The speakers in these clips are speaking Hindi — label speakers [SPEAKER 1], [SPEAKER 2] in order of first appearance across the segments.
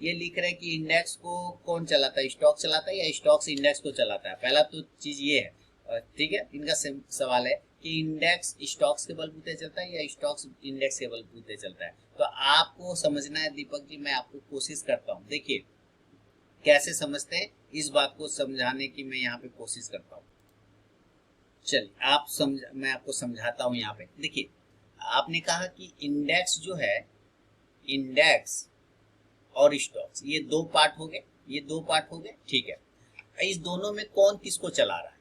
[SPEAKER 1] ये लिख रहे हैं कि इंडेक्स को कौन चलाता है, स्टॉक चलाता है या स्टॉक्स इंडेक्स को चलाता है। पहला तो चीज ये है, ठीक है। इनका सवाल है कि इंडेक्स स्टॉक्स के बलबूते चलता है या स्टॉक्स इंडेक्स के बलबूते चलता है। तो आपको समझना है दीपक जी, मैं आपको कोशिश करता हूँ। देखिए कैसे समझते हैं इस बात को समझाने की मैं यहाँ पे कोशिश करता हूँ। चलिए आप समझ, मैं आपको समझाता हूँ। यहाँ पे देखिए, आपने कहा कि इंडेक्स जो है, इंडेक्स और स्टॉक्स, ये दो पार्ट हो गए, ये दो पार्ट हो गए, ठीक है। इस दोनों में कौन किसको चला रहा है?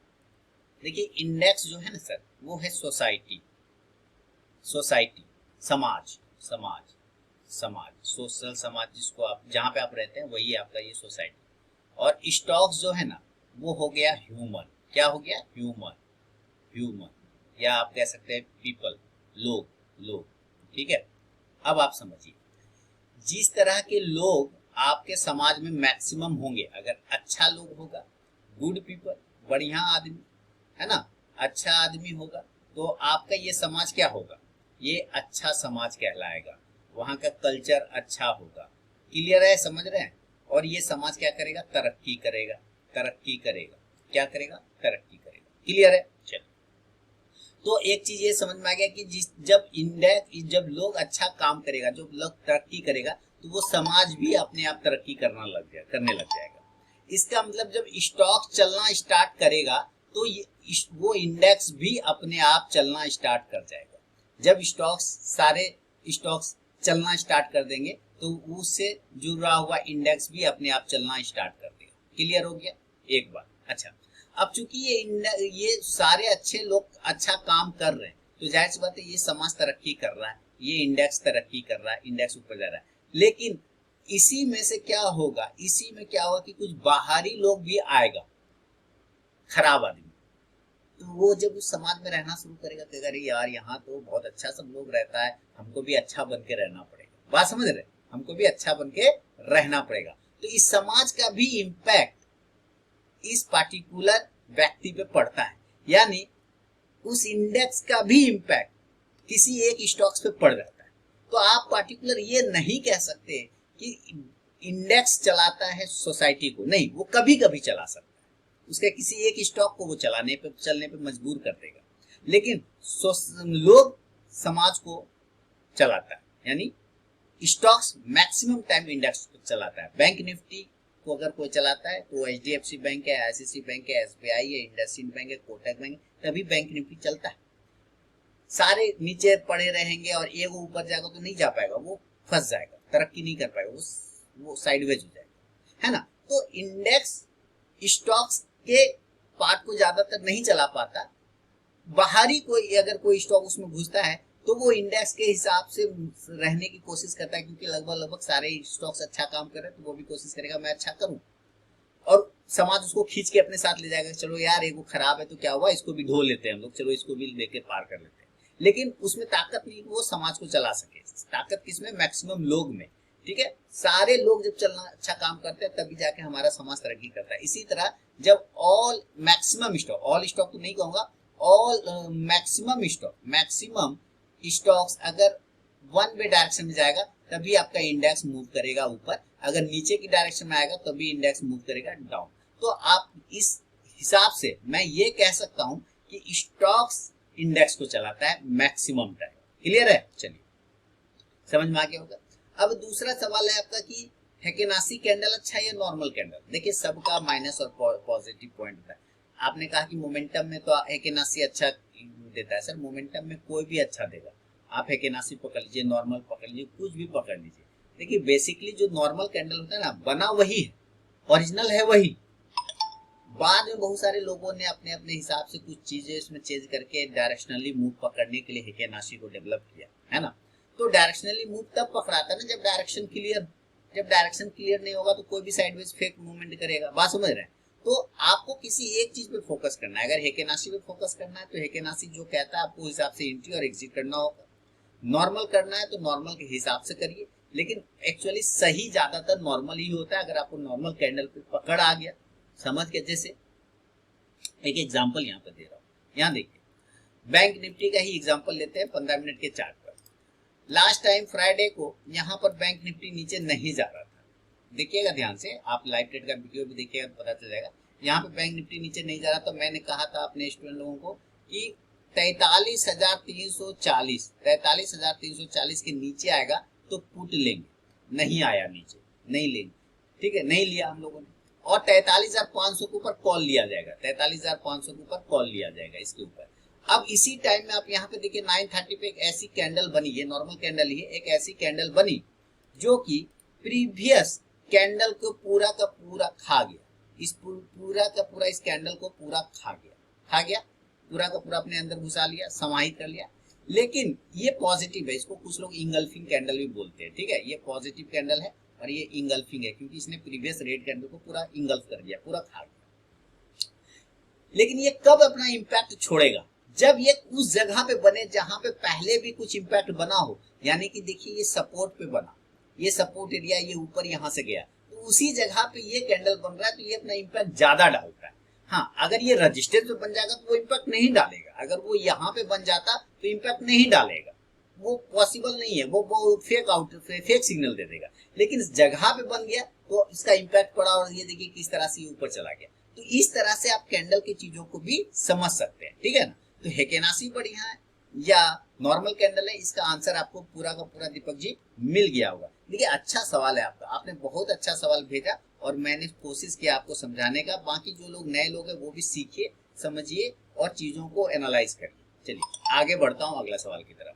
[SPEAKER 1] देखिए इंडेक्स जो है ना सर, वो है सोसाइटी, सोसाइटी, समाज, समाज, समाज, सोशल समाज, जिसको आप जहां पे आप रहते हैं वही आपका ये सोसाइटी। और स्टॉक्स जो है ना, वो हो गया ह्यूमन। क्या हो गया? ह्यूमन, ह्यूमन, या आप कह सकते हैं पीपल, लोग, लोग, ठीक है। अब आप समझिए, जिस तरह के लोग आपके समाज में मैक्सिमम होंगे, अगर अच्छा लोग होगा, गुड पीपल, बढ़िया आदमी है ना, अच्छा आदमी होगा, तो आपका ये समाज क्या होगा? ये अच्छा समाज कहलाएगा। वहां का कल्चर अच्छा होगा। क्लियर है? समझ रहे हैं? और ये समाज क्या करेगा? तरक्की करेगा, तरक्की करेगा। क्या करेगा? तरक्की करेगा। क्लियर है? चलो, तो एक चीज ये समझ में आ गया कि जब लोग अच्छा काम करेगा, जो लोग तरक्की करेगा, तो वो समाज भी अपने आप तरक्की करने लग जाएगा। इसका मतलब जब स्टॉक चलना स्टार्ट करेगा, तो वो इंडेक्स भी अपने आप चलना स्टार्ट कर जाएगा। जब सारे स्टॉक्स चलना स्टार्ट कर देंगे, तो उससे जुड़ा हुआ इंडेक्स भी अपने आप चलना स्टार्ट कर देगा। क्लियर हो गया? एक बात। अच्छा, अब चूंकि ये सारे अच्छे लोग अच्छा काम कर रहे हैं, तो जाहिर सी बात है ये समाज तरक्की कर रहा है, ये इंडेक्स तरक्की कर रहा है, इंडेक्स ऊपर जा रहा है। लेकिन इसी में से क्या होगा, इसी में क्या होगा कि कुछ बाहरी लोग भी आएगा, खराब आदमी। तो वो जब उस समाज में रहना शुरू करेगा, तो अरे यार यहाँ तो बहुत अच्छा सब लोग रहता है, हमको भी अच्छा बन के रहना पड़ेगा। बात समझ रहे? हमको भी अच्छा बन के रहना पड़ेगा। तो इस समाज का भी इम्पैक्ट इस पार्टिकुलर व्यक्ति पे पड़ता है, यानी उस इंडेक्स का भी इम्पैक्ट किसी एक स्टॉक्स पे पड़ जाता है। तो आप पार्टिकुलर ये नहीं कह सकते कि इंडेक्स चलाता है सोसाइटी को, नहीं, वो कभी कभी चला सकता है, उसके किसी एक स्टॉक को वो चलने पे मजबूर कर देगा। लेकिन लोग समाज को चलाता है, यानी स्टॉक्स मैक्सिमम टाइम इंडेक्स को चलाता है। बैंक निफ्टी को अगर कोई चलाता है तो HDFC बैंक है, ICICI बैंक है, SBI है, इंडसइंड बैंक है, कोटक बैंक है, तभी बैंक निफ्टी चलता है। सारे नीचे पड़े रहेंगे और एक ऊपर जाएगा तो नहीं जा पाएगा, वो फंस जाएगा, तरक्की नहीं कर पाएगा, वो साइडवेज हो जाएगा, है ना। तो इंडेक्स स्टॉक्स के पार्ट को ज्यादातर नहीं चला पाता। बाहरी कोई स्टॉक उसमें घुसता है, तो वो इंडेक्स के हिसाब से रहने की कोशिश करता है, क्योंकि लगभग सारे स्टॉक्स अच्छा काम कर रहे हैं, तो वो भी कोशिश करेगा मैं अच्छा करूं, और समाज उसको खींच के अपने साथ ले जाएगा। चलो यार एक वो खराब है तो क्या हुआ, इसको भी ढो लेते हैं हम लोग, चलो इसको भी लेके पार कर लेते हैं। लेकिन उसमें ताकत नहीं वो समाज को चला सके। ताकत किसमें? मैक्सिमम लोग में। ठीक है, सारे लोग जब चलना अच्छा काम करते हैं तभी जाके हमारा समाज तरक्की करता है। इसी तरह जब मैक्सिमम स्टॉक तो नहीं कहूंगा, मैक्सिमम स्टॉक्स अगर वन वे डायरेक्शन में जाएगा तभी आपका इंडेक्स मूव करेगा ऊपर, अगर नीचे की डायरेक्शन में आएगा तभी इंडेक्स मूव करेगा डाउन। तो आप इस हिसाब से मैं ये कह सकता हूं कि स्टॉक्स इंडेक्स को चलाता है मैक्सिमम टाइम। क्लियर है? चलिए समझ में आ गया होगा। अब दूसरा सवाल है आपका कि हेकेनासी कैंडल अच्छा है या नॉर्मल कैंडल। देखिए सबका माइनस और पॉजिटिव पॉइंट होता है। आपने कहा कि मोमेंटम में तो हेकेनासी अच्छा देता है। सर मोमेंटम में कोई भी अच्छा देगा, आप हेकेनासी पकड़ लीजिए, नॉर्मल पकड़ लीजिए, कुछ भी पकड़ लीजिए। देखिए बेसिकली जो नॉर्मल कैंडल होता है ना, बना वही है, ओरिजिनल है वही। बाद में बहुत सारे लोगों ने अपने अपने हिसाब से कुछ चीजें इसमें चेंज करके डायरेक्शनली मूव पकड़ने के लिए हेकेनासी को डेवलप किया है ना। तो डायरेक्शनली मूव तब पकड़ाता है ना जब डायरेक्शन क्लियर नहीं होगा तो कोई भी साइडवेज फेक मूवमेंट करेगा। बात समझ रहे हैं? तो आपको किसी एक चीज पे फोकस करना है। अगर हेकेनासी पे फोकस करना है तो हेकेनासी जो कहता है आपको हिसाब से एंट्री और एग्जिट करना होगा। नॉर्मल करना है तो नॉर्मल के हिसाब से करिए, लेकिन एक्चुअली सही ज्यादातर नॉर्मल ही होता है। अगर आपको नॉर्मल कैंडल पे पकड़ आ गया, समझ के, जैसे एक एग्जांपल यहाँ पे दे रहा हूँ, यहाँ देखिए बैंक निफ्टी का ही एग्जांपल लेते हैं 15 मिनट के चार्ट पर। लास्ट टाइम फ्राइडे को यहाँ पर बैंक निफ्टी नीचे नहीं जा रहा था, देखिएगा ध्यान से, आप लाइव ट्रेड का वीडियो भी देखिएगा तो पता चल जाएगा। यहाँ पे बैंक निफ्टी नीचे नहीं जा रहा, तो मैंने कहा था अपने स्टूडेंट लोगों को कि 43,340 के नीचे आएगा तो पुट लेंगे, नहीं आया नीचे नहीं लेंगे, ठीक है, नहीं लिया हम लोगों ने। और 43,500 के ऊपर कॉल लिया जाएगा, 43,500 के ऊपर कॉल लिया जाएगा इसके ऊपर। अब इसी टाइम में आप यहाँ पे देखिए 9:30 पे एक ऐसी कैंडल बनी, ये नॉर्मल कैंडल ही है, एक ऐसी कैंडल बनी जो कि प्रीवियस कैंडल को पूरा का पूरा खा गया, इस पूरा का पूरा इस कैंडल को पूरा खा गया पूरा का पूरा अपने अंदर घुसा लिया, समाहित कर लिया। लेकिन ये पॉजिटिव है, इसको कुछ लोग इंगल्फिंग कैंडल भी बोलते हैं, ठीक है, ये पॉजिटिव कैंडल है और ये इंगल्फिंग है क्योंकि इसने प्रीवियस रेड कैंडल को पूरा इंगल्फ कर दिया, पूरा खा गया। लेकिन ये कब अपना इंपैक्ट छोड़ेगा? जब ये उस जगह पे बने जहां पे पहले भी कुछ इंपैक्ट बना हो, यानी कि देखिए ये सपोर्ट पे बना, ये सपोर्ट एरिया, ये ऊपर यहां से गया, तो उसी जगह पे ये कैंडल बन रहा है, तो ये अपना इंपैक्ट ज्यादा डालता है। हाँ, अगर ये रजिस्टेंस पे बन जाएगा तो वो इंपैक्ट नहीं डालेगा, अगर वो यहाँ पे बन जाता तो इंपैक्ट नहीं डालेगा, वो पॉसिबल नहीं है, वो फेक सिग्नल दे देगा। लेकिन इस जगह पे बन गया तो इसका इंपैक्ट पड़ा और ये देखिए किस तरह से ऊपर चला गया। तो इस तरह से आप कैंडल की चीजों को भी समझ सकते हैं, ठीक है ना। तो हेकेनासी बढ़िया है या नॉर्मल कैंडल है, इसका आंसर आपको पूरा का पूरा दीपक जी मिल गया होगा। देखिए अच्छा सवाल है आपका, आपने बहुत अच्छा सवाल भेजा और मैंने कोशिश किया आपको समझाने का। बाकी जो लोग नए लोग हैं वो भी सीखिए, समझिए और चीजों को एनालाइज करिए। चलिए आगे बढ़ता हूँ अगला सवाल की तरफ।